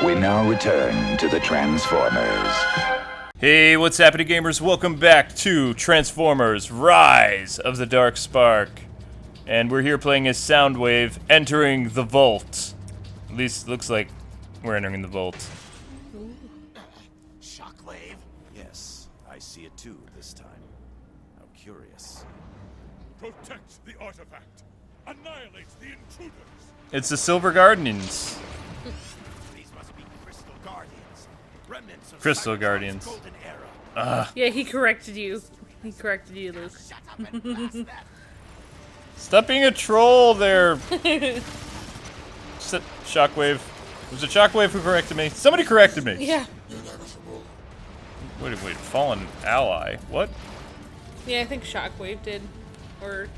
We now return to the Transformers. Hey, what's happening, gamers? Welcome back to Transformers Rise of the Dark Spark. And we're here playing as Soundwave, entering the vault. At least it looks like we're entering the vault. Shockwave? Yes, I see it too this time. How curious. Protect the artifact. Annihilate the intruders. It's the Silver Guardians. These must be Crystal Guardians. Remnants of Crystal Cybertron's Guardians. golden era. Yeah, he corrected you. He corrected you, Luke. Shut up and blast them. Stop being a troll there. Shockwave. Was it Shockwave who corrected me? Somebody corrected me. Yeah. Wait, fallen ally. What? Yeah, I think Shockwave did. Or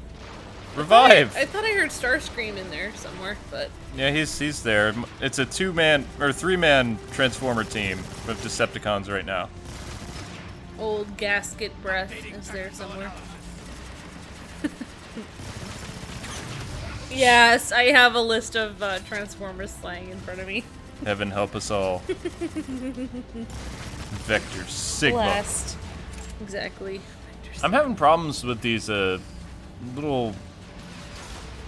Revive. I thought I heard Starscream in there somewhere, but Yeah, he's there. It's a 2-man or 3-man Transformer team of Decepticons right now. old gasket breath is there somewhere. Yes, I have a list of Transformers slang in front of me. Heaven help us all. Vector Sigma. Blast. Exactly. I'm having problems with these little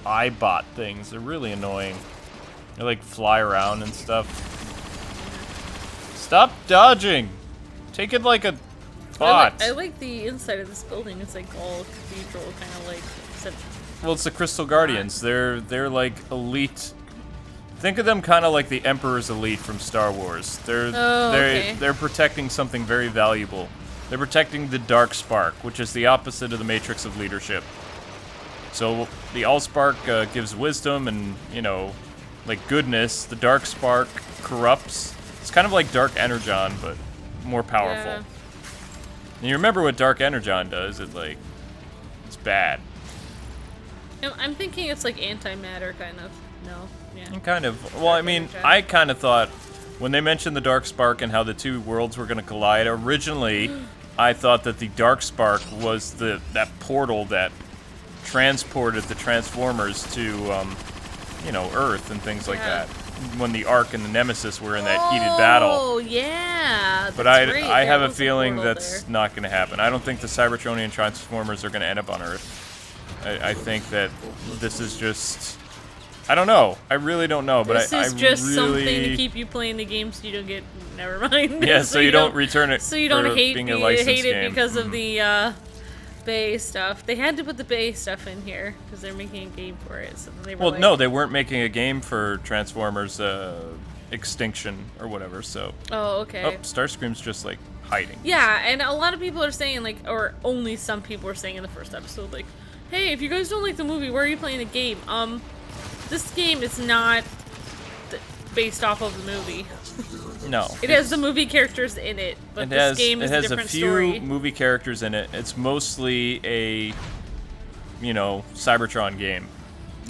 iBot things. They're really annoying. They like fly around and stuff. Stop dodging. Take it like a bot. I like the inside of this building. It's like all cathedral, kind of like. Except Well, it's the Crystal Guardians. They're like elite. Think of them kind of like the Emperor's Elite from Star Wars. They're protecting something very valuable. They're protecting the Dark Spark, which is the opposite of the Matrix of leadership. So the Allspark gives wisdom and, you know, like goodness. The Dark Spark corrupts. It's kind of like Dark Energon, but more powerful. Yeah. And you remember what Dark Energon does? It's bad. I'm thinking it's like antimatter, kind of. No, yeah. Kind of. Well, I mean, I kind of thought when they mentioned the Dark Spark and how the two worlds were going to collide, originally I thought that the Dark Spark was that portal that transported the Transformers to, you know, Earth and things like that. When the Ark and the Nemesis were in that heated battle. Oh, yeah. But I have a feeling that's not going to happen. I don't think the Cybertronian Transformers are going to end up on Earth. I think that this is just... I don't know. I really don't know, but This is just really... something to keep you playing the game so you don't get... Never mind. Yeah, so you don't return it So you don't for hate being a licensed it game. because of the Bay stuff. They had to put the Bay stuff in here because they're making a game for it. So they were Well, like, no, they weren't making a game for Transformers Extinction or whatever, so... Oh, okay. Oh, Starscream's just, like, hiding. Yeah, and a lot of people are saying, like, or only some people were saying in the first episode, like, hey, if you guys don't like the movie, why are you playing the game? This game is not based off of the movie. No. It has the movie characters in it, but this game is a different story. It has a few movie characters in it. It's mostly a, you know, Cybertron game.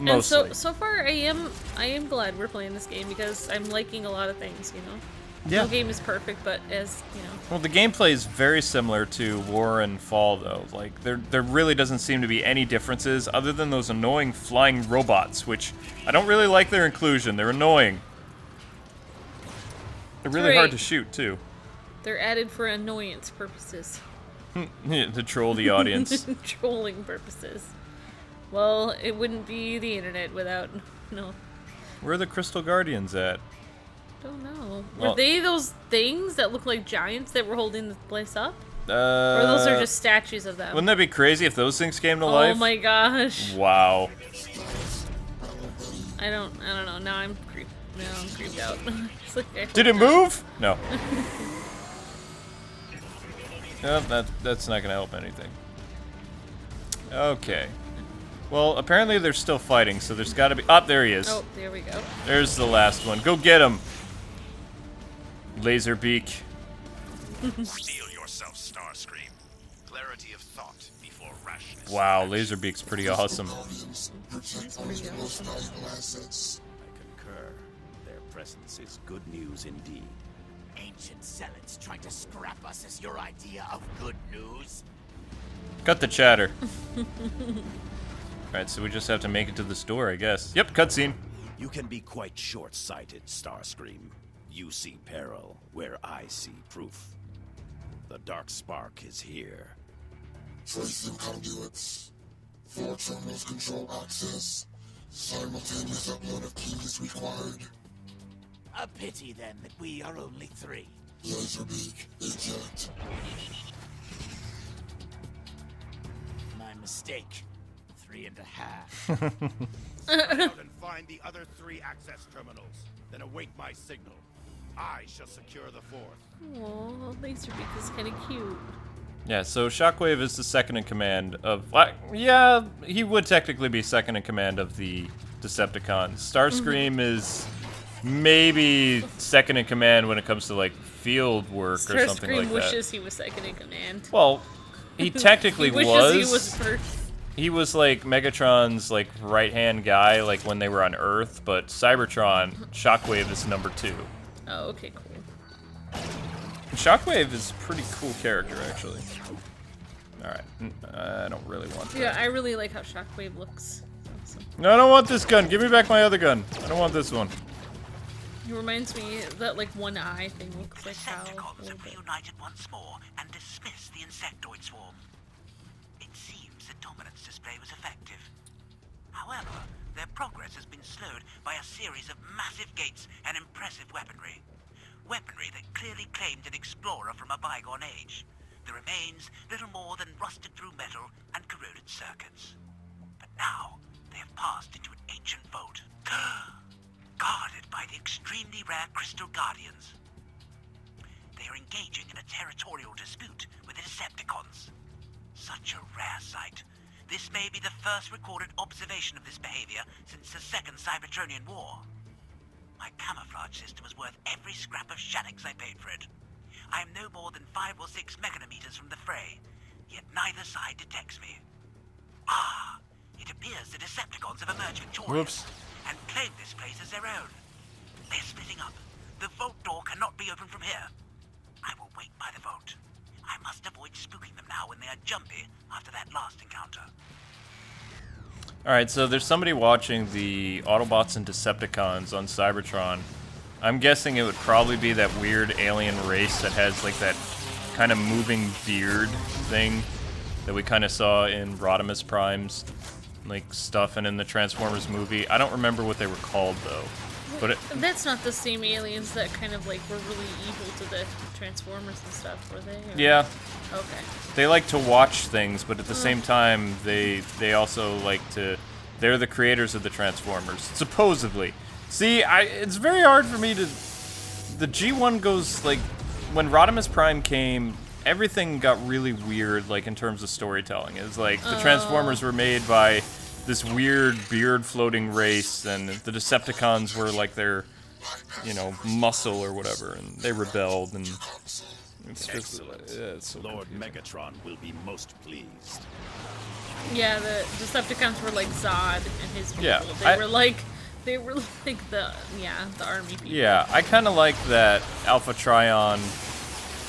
Mostly. And so far, I am glad we're playing this game because I'm liking a lot of things, you know? Yeah. No game is perfect, but as, you know... Well, the gameplay is very similar to War and Fall, though. Like, there really doesn't seem to be any differences other than those annoying flying robots, which I don't really like their inclusion. They're annoying. They're really hard to shoot, too. They're added for annoyance purposes. To troll the audience. Trolling purposes. Well, it wouldn't be the internet without... No. Where are the Crystal Guardians at? Don't know. Well, were they those things that look like giants that were holding the place up? Or those are just statues of them? Wouldn't that be crazy if those things came to life? Oh my gosh. Wow. I don't know. Now I'm creeped out. It's like, I Did it hope not. move? No. No, that's not gonna help anything. Okay. Well, apparently they're still fighting, so there's gotta be... Oh, there he is. Oh, there we go. There's the last one. Go get him! Laserbeak. Steel yourself, Starscream. Clarity of thought before rashness. Wow, Laserbeak's pretty awesome. That's pretty awesome. I concur. Their presence is good news indeed. Ancient zealots trying to scrap us as your idea of good news? Cut the chatter. Alright, so we just have to make it to the store, I guess. Yep, cutscene. You can be quite short-sighted, Starscream. You see peril where I see proof. The dark spark is here. Tracing conduits. 4 terminals control access. Simultaneous upload of keys required. A pity then that we are only 3. Laserbeak, eject. My mistake. 3.5. Run out and find the other 3 access terminals. Then await my signal. I shall secure the 4th. Aw, Laserbeak is kind of cute. Yeah, so Shockwave is the second in command of... yeah, he would technically be second in command of the Decepticons. Starscream is maybe second in command when it comes to, like, field work or something like Starscream that. wishes he was second in command. Well, he technically he wishes was. he was first. He was, like, Megatron's, like, right-hand guy, like, when they were on Earth, but Cybertron, Shockwave is number 2. Oh, okay, cool. Shockwave is a pretty cool character, actually. Alright, I don't really want that. Yeah, I really like how Shockwave looks. Awesome. No, I don't want this gun. Give me back my other gun. I don't want this one. He reminds me that, like, one eye thing looks like Hal. Decepticons have reunited once more and dismissed the insectoid swarm. It seems the dominance display was effective. However, their progress has been slowed by a series of massive gates and impressive weaponry. Weaponry that clearly claimed an explorer from a bygone age. The remains little more than rusted through metal and corroded circuits. But now, they have passed into an ancient vault, guarded by the extremely rare Crystal Guardians. They are engaging in a territorial dispute with the Decepticons. Such a rare sight. This may be the first recorded observation of this behavior since the Second Cybertronian War. My camouflage system is worth every scrap of shadix I paid for it. I am no more than 5 or 6 meganometers from the fray, yet neither side detects me. Ah, it appears the Decepticons have emerged victorious and claim this place as their own. They're splitting up. The vault door cannot be opened from here. I will wait by the vault. I must avoid spooking them now when they are jumpy after that last encounter. Alright, so there's somebody watching the Autobots and Decepticons on Cybertron. I'm guessing it would probably be that weird alien race that has like that kind of moving beard thing that we kind of saw in Rodimus Prime's like stuff and in the Transformers movie. I don't remember what they were called though. But that's not the same aliens that kind of like were really evil to the Transformers and stuff, were they? Or? Yeah. Okay. They like to watch things, but at the same time, they also like to... They're the creators of the Transformers, supposedly. See, it's very hard for me to... The G1 goes, like... When Rodimus Prime came, everything got really weird, like, in terms of storytelling. It was like, the Transformers were made by this weird beard-floating race, and the Decepticons were, like, their, you know, muscle or whatever, and they rebelled, and... It's just, it's so Lord confusing. Megatron will be most pleased. Yeah, the Decepticons were like Zod and his people. Yeah, They were like the army people. Yeah, I kind of like that Alpha Trion,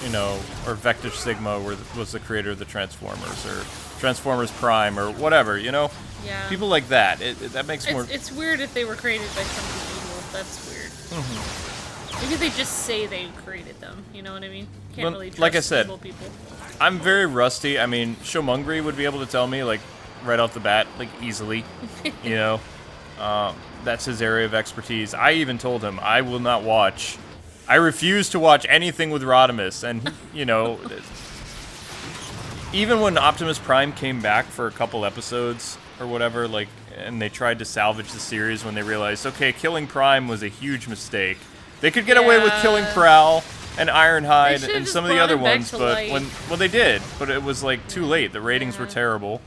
you know, or Vector Sigma was the creator of the Transformers, or Transformers Prime, or whatever, you know? Yeah. People like that. That makes more... It's weird if they were created by something evil. That's weird. Maybe they just say they created them. You know what I mean? Can't really trust like I said, evil people. I'm very rusty. I mean, Shomungri would be able to tell me, like, right off the bat, like, easily, you know? That's his area of expertise. I even told him I will not watch. I refuse to watch anything with Rodimus, and, you know... Even when Optimus Prime came back for a couple episodes, or whatever, like, and they tried to salvage the series when they realized, okay, killing Prime was a huge mistake. They could get away with killing Prowl and Ironhide and some of the other ones, but well, they did, but it was like too late. The ratings were terrible.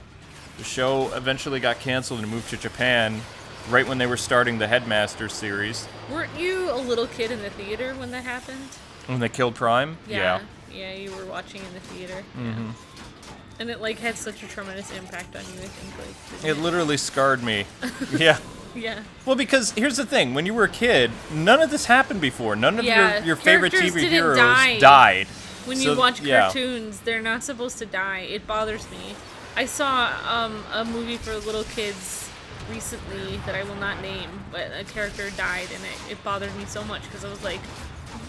The show eventually got canceled and moved to Japan right when they were starting the Headmaster series. Weren't you a little kid in the theater when that happened? When they killed Prime? Yeah, you were watching in the theater. Yeah. And it like had such a tremendous impact on you, I think. Like, it literally scarred me. Yeah. Yeah. Well, because here's the thing: when you were a kid, none of this happened before. None of your favorite TV heroes died. When you watch cartoons, they're not supposed to die. It bothers me. I saw a movie for little kids recently that I will not name, but a character died, and it bothered me so much because I was like,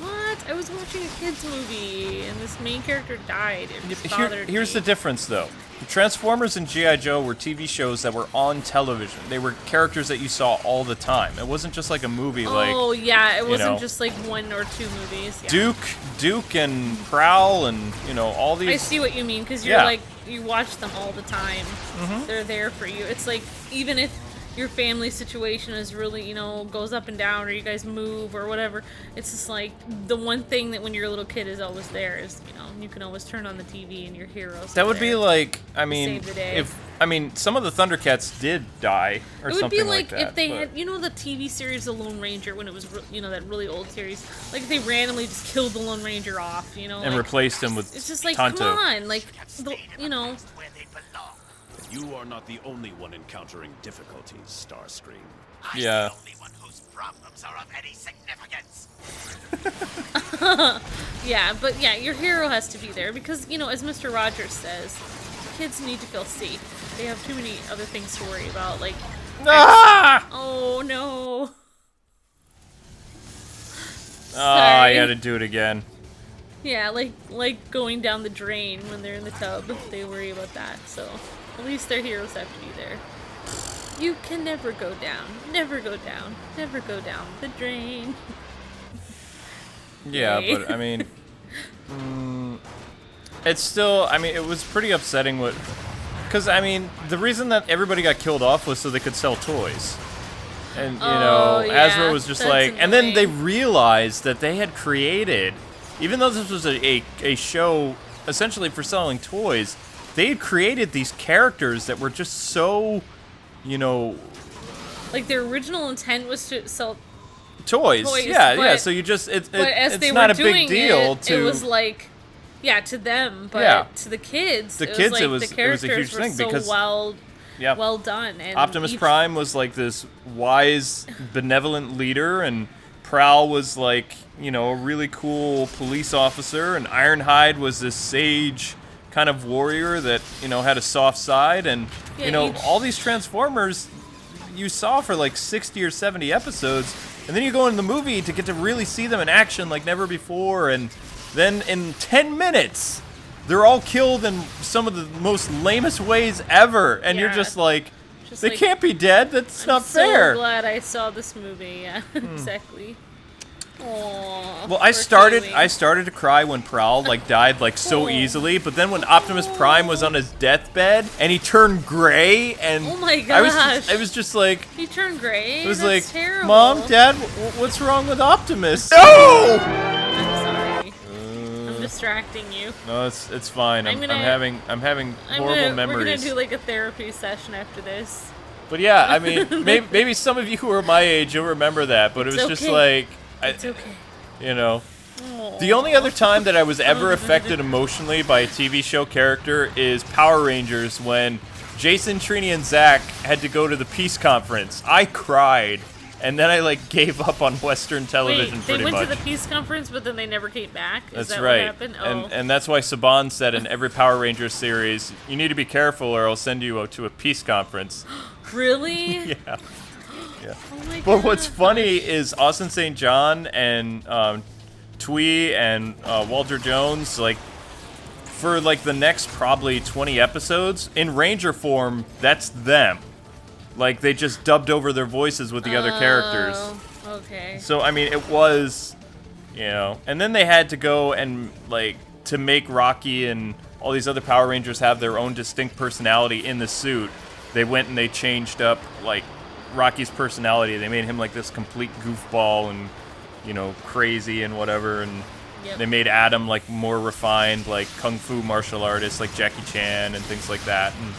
What? I was watching a kids movie, and this main character died. It just bothered Here's me. the difference, though. Transformers and G.I. Joe were TV shows that were on television. They were characters that you saw all the time. It wasn't just like a movie like... Oh, yeah, it wasn't just like 1 or 2 movies. Yeah. Duke and Prowl and, all these... I see what you mean, because you're like, you watch them all the time. They're there for you. It's like, even if your family situation is really, goes up and down, or you guys move or whatever, it's just like the one thing that when you're a little kid is always there is, you can always turn on the TV and your heroes. That would be like, save the day. some of the Thundercats did die or something like that. It would be like if they had, the TV series The Lone Ranger, when it was, that really old series, like if they randomly just killed the Lone Ranger off, and replaced him with it's just like, Tonto. come on, like, You are not the only one encountering difficulties, Starscream. Yeah. The only one whose problems are of any significance. Yeah, but yeah, your hero has to be there because, as Mr. Rogers says, kids need to feel safe. They have too many other things to worry about, like... Oh, no. I had to do it again. Yeah, like going down the drain when they're in the tub. They worry about that, so at least their heroes have to be there. You can never go down. Never go down. Never go down the drain. Yeah, Yay. but it's still, it was pretty upsetting because, the reason that everybody got killed off was so they could sell toys. And, yeah, Hasbro was just that's like, and then they annoying. realized that they had created, even though this was a show essentially for selling toys, they had created these characters that were just so, Like, their original intent was to sell toys. Yeah, so you just, it's not a big deal it was like, yeah, to them, but Yeah. to the kids, The it kids, was it like was the a characters huge were thing so because- well done. And Optimus each- Prime was like this wise, benevolent leader, and Prowl was like, a really cool police officer, and Ironhide was this sage kind of warrior that, had a soft side, and, Yeah, all these Transformers you saw for like 60 or 70 episodes, and then you go in the movie to get to really see them in action like never before, and then in 10 minutes, they're all killed in some of the most lamest ways ever, and you're Yeah. just like, Just they like, can't be dead. That's not fair. So glad I saw this movie. Yeah, exactly. Aww, Well, I started to cry when Prowl died so Oh. easily, but then when Optimus Prime was on his deathbed and he turned gray, and Oh my I was just like, He turned gray. it was That's like, terrible. Mom, Dad, what's wrong with Optimus? No! I'm sorry. I'm distracting you. No, it's fine. I'm gonna- having horrible memories. We're gonna do like a therapy session after this. But yeah, maybe some of you who are my age, you'll remember that. But it was It's just okay. like, It's okay. The only other time that I was ever affected emotionally by a TV show character is Power Rangers, when Jason, Trini, and Zach had to go to the peace conference. I cried, and then I gave up on Western television Wait, they pretty went much. to the peace conference, but then they never came back? Is That's that right. what happened? Oh. And that's why Saban said in every Power Rangers series, you need to be careful or I'll send you to a peace conference. Really? Yeah. Oh my But what's gosh. funny is Austin St. John and Twee and Walter Jones, for the next probably 20 episodes, in Ranger form, that's them. They just dubbed over their voices with the other characters. Okay. So, it was, and then they had to go and, to make Rocky and all these other Power Rangers have their own distinct personality in the suit, they went and they changed up, Rocky's personality. They made him this complete goofball and, crazy and whatever, and Yep. they made Adam more refined, kung fu martial artist like Jackie Chan and things like that. And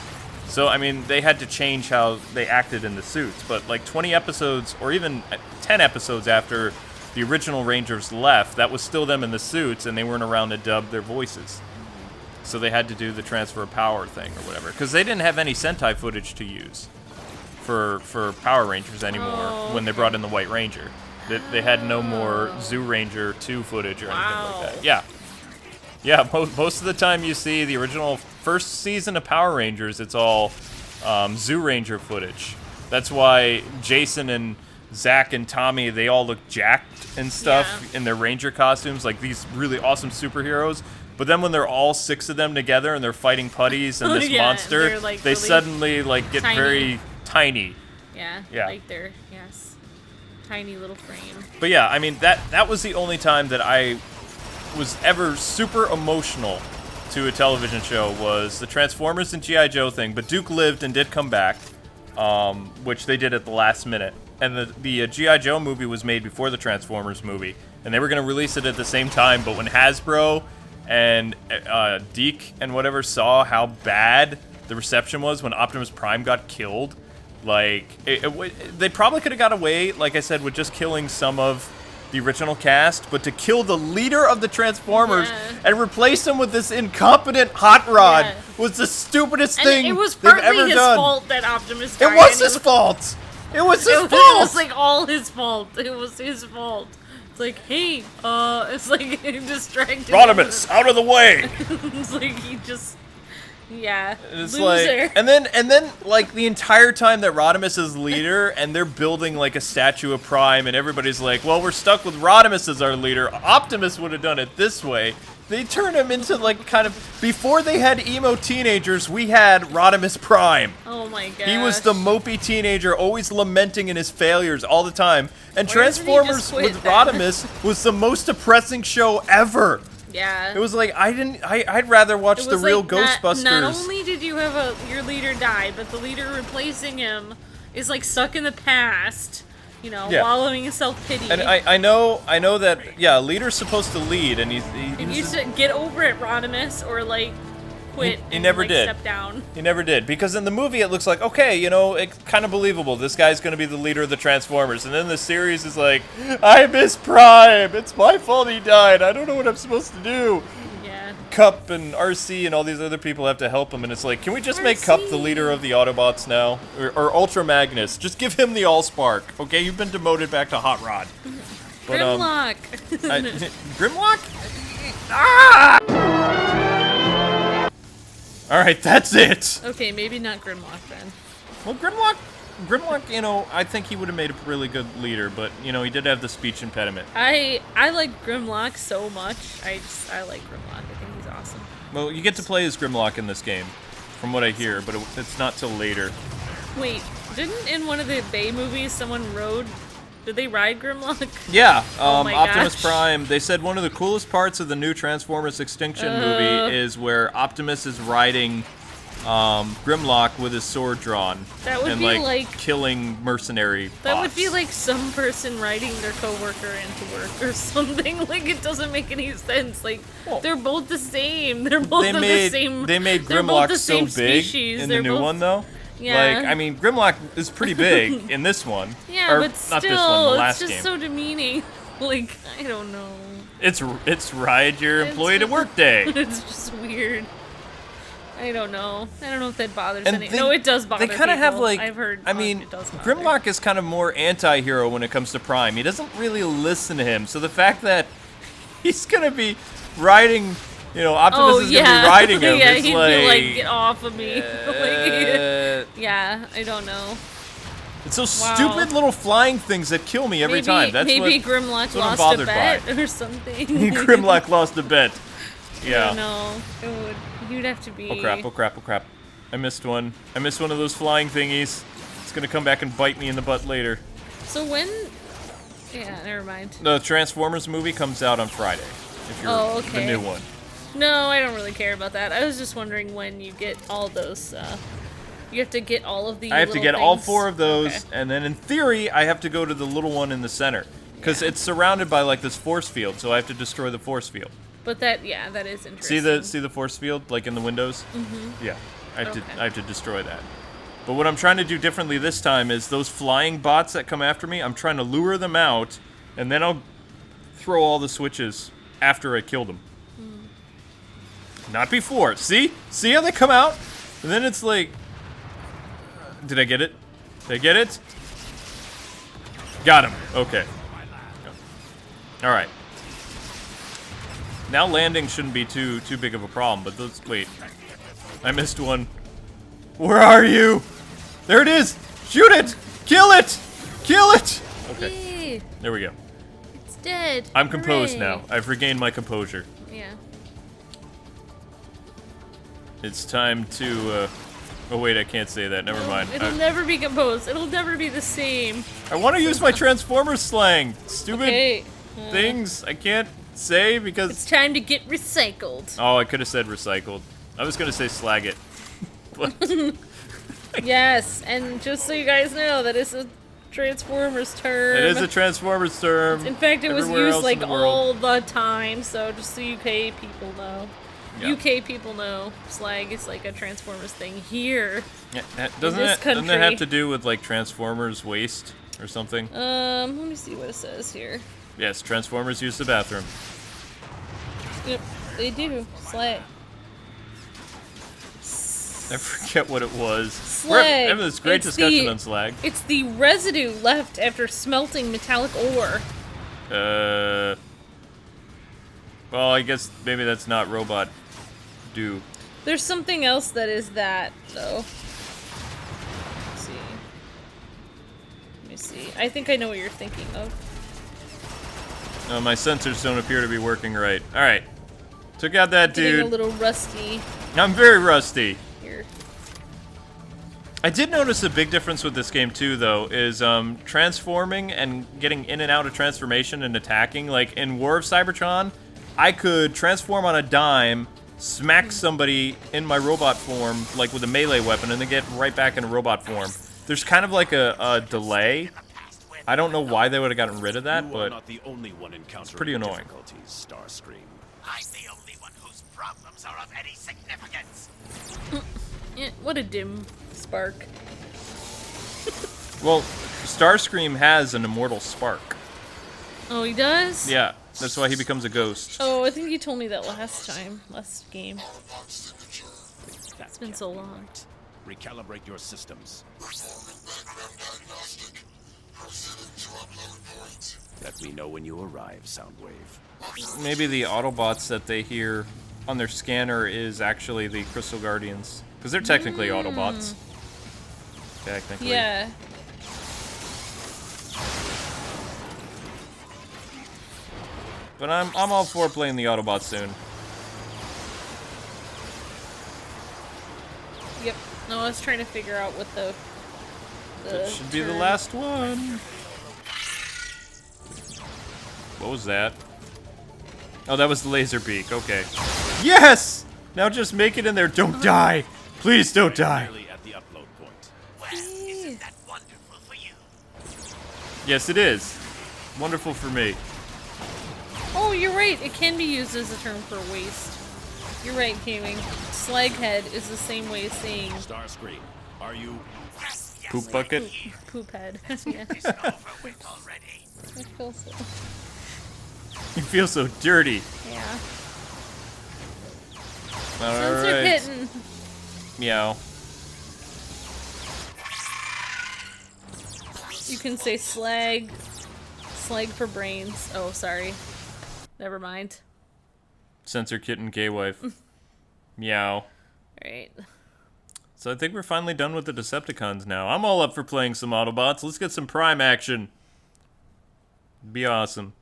so they had to change how they acted in the suits. But 20 episodes or even 10 episodes after the original Rangers left, that was still them in the suits, and they weren't around to dub their voices. So they had to do the transfer of power thing or whatever, because they didn't have any Sentai footage to use for Power Rangers anymore when they brought in the White Ranger. They had no more Zoo Ranger 2 footage or anything like that. Yeah. Yeah, most of the time you see the original first season of Power Rangers, it's all Zoo Ranger footage. That's why Jason and Zach and Tommy, they all look jacked and stuff Yeah. in their ranger costumes, like these really awesome superheroes. But then when they're all 6 of them together and they're fighting putties and this Yeah, monster, they're, like, they really suddenly like get tiny. very tiny. Yeah. Yeah. Like they're tiny little frame. But yeah, I mean that was the only time that I was ever super emotional to a television show was the Transformers and G.I. Joe thing. But Duke lived and did come back, which they did at the last minute. And the G.I. Joe movie was made before the Transformers movie, and they were going to release it at the same time. But when Hasbro and Deke and whatever saw how bad the reception was when Optimus Prime got killed, like they probably could have got away, like I said, with just killing some of the original cast, but to kill the leader of the Transformers and replace him with this incompetent hot rod was the stupidest thing it was they've partly ever his done. fault that Optimus died. It was his fault. It was his fault. It was like all his fault. It was his fault. It's like, hey, it's like distracted. Rodimus, out of the way. It's like he just, It's loser. like, and then like the entire time that Rodimus is leader, and they're building like a statue of Prime, and everybody's like, well, we're stuck with Rodimus as our leader. Optimus would have done it this way. They turned him into like kind of, before they had emo teenagers, we had Rodimus Prime. Oh my god. He was the mopey teenager, always lamenting in his failures all the time. And Why doesn't he Transformers just quit with then? Rodimus was the most depressing show ever. Yeah. It was like, I'd rather watch It the was real like Ghostbusters. Not only did you have your leader die, but the leader replacing him is like stuck in the past, you know, Yeah. wallowing in self-pity. And I know that, yeah, a leader's supposed to lead, and he used to get over it, Rodimus, or like quit. He and, never like, did. Step down. He never did, because in the movie it looks like, okay, you know, it's kind of believable. This guy's going to be the leader of the Transformers. And then the series is like, I miss Prime. It's my fault he died. I don't know what I'm supposed to do. Yeah. Cup and RC and all these other people have to help him. And it's like, can we just make Cup the leader of the Autobots now? Or Ultra Magnus. Just give him the Allspark. Okay, you've been demoted back to Hot Rod. But, Grimlock. Grimlock? Ah! Alright, that's it. Okay, maybe not Grimlock then. Well, Grimlock, you know, I think he would have made a really good leader, but, you know, he did have the speech impediment. I like Grimlock so much. I like Grimlock. I think he's awesome. Well, you get to play as Grimlock in this game, from what I hear, but it's not till later. Wait, didn't in one of the Bay movies someone rode? Did they ride Grimlock? Yeah, Oh my Optimus gosh. Prime, they said one of the coolest parts of the new Transformers Extinction movie is where Optimus is riding Grimlock with his sword drawn. That would and, be like, killing mercenary That bots. would be like some person riding their coworker into work or something. Like, it doesn't make any sense. Like, Well, they're both the same. They're both They of made, the same. they made they're both Grimlock the so same big species. in They're the new both- one, though. Yeah. Like, I mean, Grimlock is pretty big in this one. Yeah, or, but not still, this one, the last it's just game. so demeaning. Like, I don't know. It's ride your employee to work day. It's just weird. I don't know. I don't know if that bothers And any. they- No, it does bother They kind of have people. like, I've heard. I mean, it does bother. Grimlock is kind of more anti-hero when it comes to Prime. He doesn't really listen to him. So the fact that he's gonna be riding, you know, Optimus is gonna be riding him. Yeah, it's he'd like, be like, get off of me. uh, Yeah, I don't know. it's those stupid little flying things that kill me every time. That's maybe what, Grimlock that's what I'm lost a bothered bet by. or something. Grimlock lost a bet. I Yeah. don't know. It would. You'd have to be. Oh crap! Oh crap! Oh crap! I missed one. I missed one of those flying thingies. It's gonna come back and bite me in the butt later. So when? Yeah, never mind. The Transformers movie comes out on Friday. If you're Oh, okay. the new one. No, I don't really care about that. I was just wondering when you get all those. You have to get all of the. I have to little get all things. 4 of those, Okay. and then in theory, I have to go to the little one in the center. Because it's surrounded by like this force field, so I have to destroy the force field. But that is interesting. See the force field, like in the windows? Mm-hmm. Yeah, I Okay. have to destroy that. But what I'm trying to do differently this time is those flying bots that come after me, I'm trying to lure them out, and then I'll throw all the switches after I kill them. Not before. See? See how they come out? And then it's like... Did I get it? Did I get it? Got him. Okay. Alright. Now landing shouldn't be too big of a problem, but those... Wait. I missed one. Where are you? There it is! Shoot it! Kill it! Kill it! Okay. Yay. There we go. It's dead. I'm composed Hooray. now. I've regained my composure. Yeah. It's time to, oh wait, I can't say that. Never mind. It'll never be composed. It'll never be the same. I want to use my Transformers slang. Stupid Okay. things I can't say It's because... time to get recycled. Oh, I could have said recycled. I was going to say slag it. But Yes, and just so you guys know, that is a Transformers term. it is a Transformers term. In fact, it was everywhere used else like in the world. all the time, so just so UK people know. Yeah. UK people know slag is like a Transformers thing here. Yeah, doesn't this that country. have to do with like Transformers waste or something? Let me see what it says here. Yes, Transformers use the bathroom. Yep, they do. Slag. I forget what it was. Slag. We're having this great It's discussion the- on slag. It's the residue left after smelting metallic ore. Well, I guess maybe that's not robot do. There's something else that is that, though. Let's see. Let me see. I think I know what you're thinking of. My sensors don't appear to be working right. All right, took out that Getting a dude. little rusty I'm very rusty. here. I did notice a big difference with this game too, though, is transforming and getting in and out of transformation and attacking. Like in War of Cybertron, I could transform on a dime, smack somebody in my robot form, like with a melee weapon, and then get right back in robot form. There's kind of like a delay. I don't know why they would have gotten rid of that, You are but not the only one encountering pretty annoying. difficulties, Starscream. I'm the only one whose problems are of any significance. Yeah, what a dim spark. well, Starscream has an immortal spark. Oh, he does? Yeah, that's why he becomes a ghost. Oh, I think you told me that last game. Autobot signature. It's been so long. Recalibrate your systems. Performing background diagnostic. Proceeding to upload point. Let me know when you arrive, Soundwave. Maybe the Autobots that they hear on their scanner is actually the Crystal Guardians. Because they're technically Autobots. Technically. Yeah. But I'm all for playing the Autobots soon. Yep. No, I was trying to figure out what the That should be the term- last one. What was that? Oh, that was the laser beak. Okay. Yes! Now just make it in there. Don't die. Please don't die. Nearly at the upload point. Well, isn't that wonderful for you? Yes, it is. Wonderful for me. Oh, you're right. It can be used as a term for waste. You're right, Kwing. Slaghead is the same way as saying Starscream, are you? Yes, yes, Poop bucket? poop head. Yeah. it's over with already. I feel so. You feel so dirty. Yeah. All Sensor right. kitten. Meow. You can say slag. Slag for brains. Oh, sorry. Never mind. Sensor kitten K-wife. Meow. Alright. So I think we're finally done with the Decepticons now. I'm all up for playing some Autobots. Let's get some Prime action. Be awesome.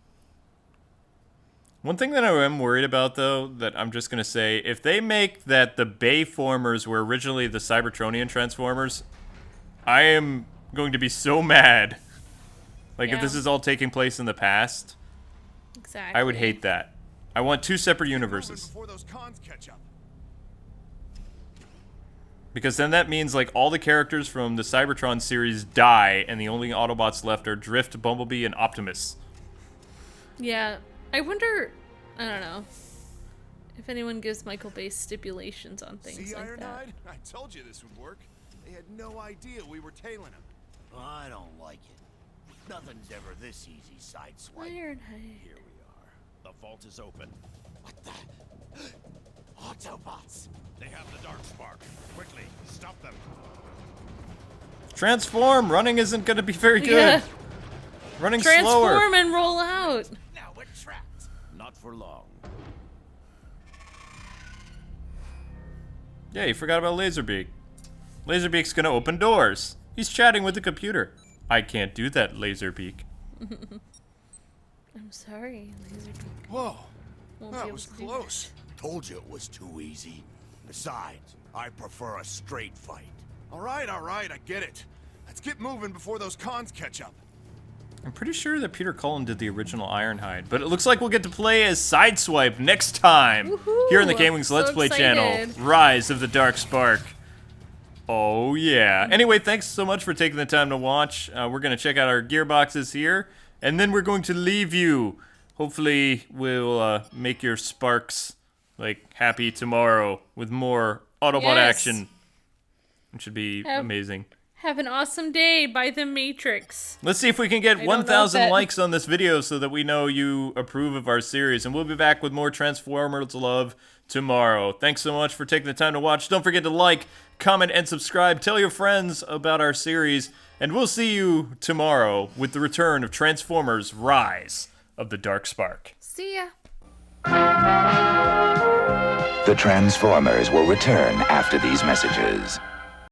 One thing that I am worried about, though, that I'm just going to say, if they make that the Bayformers were originally the Cybertronian Transformers, I am going to be so mad. Like, if Yeah. this is all taking place in the past, Exactly. I would hate that. I want two separate universes. Before those cons catch up. Because then that means, like, all the characters from the Cybertron series die, and the only Autobots left are Drift, Bumblebee, and Optimus. Yeah. I wonder, I don't know, if anyone gives Michael Bay stipulations on things See, like that. Ironhide? I told you this would work. They had no idea we were tailing them. I don't like it. Nothing's ever this easy, sideswipe. Ironhide. Here we are. The vault is open. What the? Autobots! They have the dark spark. Quickly, stop them. Transform! Running isn't going to be very good. Yeah. Running Transform slower. and roll out. Now we're trapped. Not for long. Yeah, you forgot about Laserbeak. Laserbeak's going to open doors. He's chatting with the computer. I can't do that, Laserbeak. I'm sorry, Laserbeak. Whoa, Won't be that able was to do close. Told you it was too easy. Besides, I prefer a straight fight. All right, I get it. Let's get moving before those cons catch up. I'm pretty sure that Peter Cullen did the original Ironhide, but it looks like we'll get to play as Sideswipe next time Woohoo! here on the KwingsLetsPlays Let's So Play channel, excited. Rise of the Dark Spark. Oh yeah. Anyway, thanks so much for taking the time to watch. We're going to check out our gearboxes here, and then we're going to leave you. Hopefully we'll make your sparks like happy tomorrow with more Autobot Yes. action. It should be amazing. Have an awesome day by The Matrix. Let's see if we can get I don't know if 1,000 that- likes on this video so that we know you approve of our series. And we'll be back with more Transformers love tomorrow. Thanks so much for taking the time to watch. Don't forget to like, comment, and subscribe. Tell your friends about our series. And we'll see you tomorrow with the return of Transformers Rise of the Dark Spark. See ya. The Transformers will return after these messages.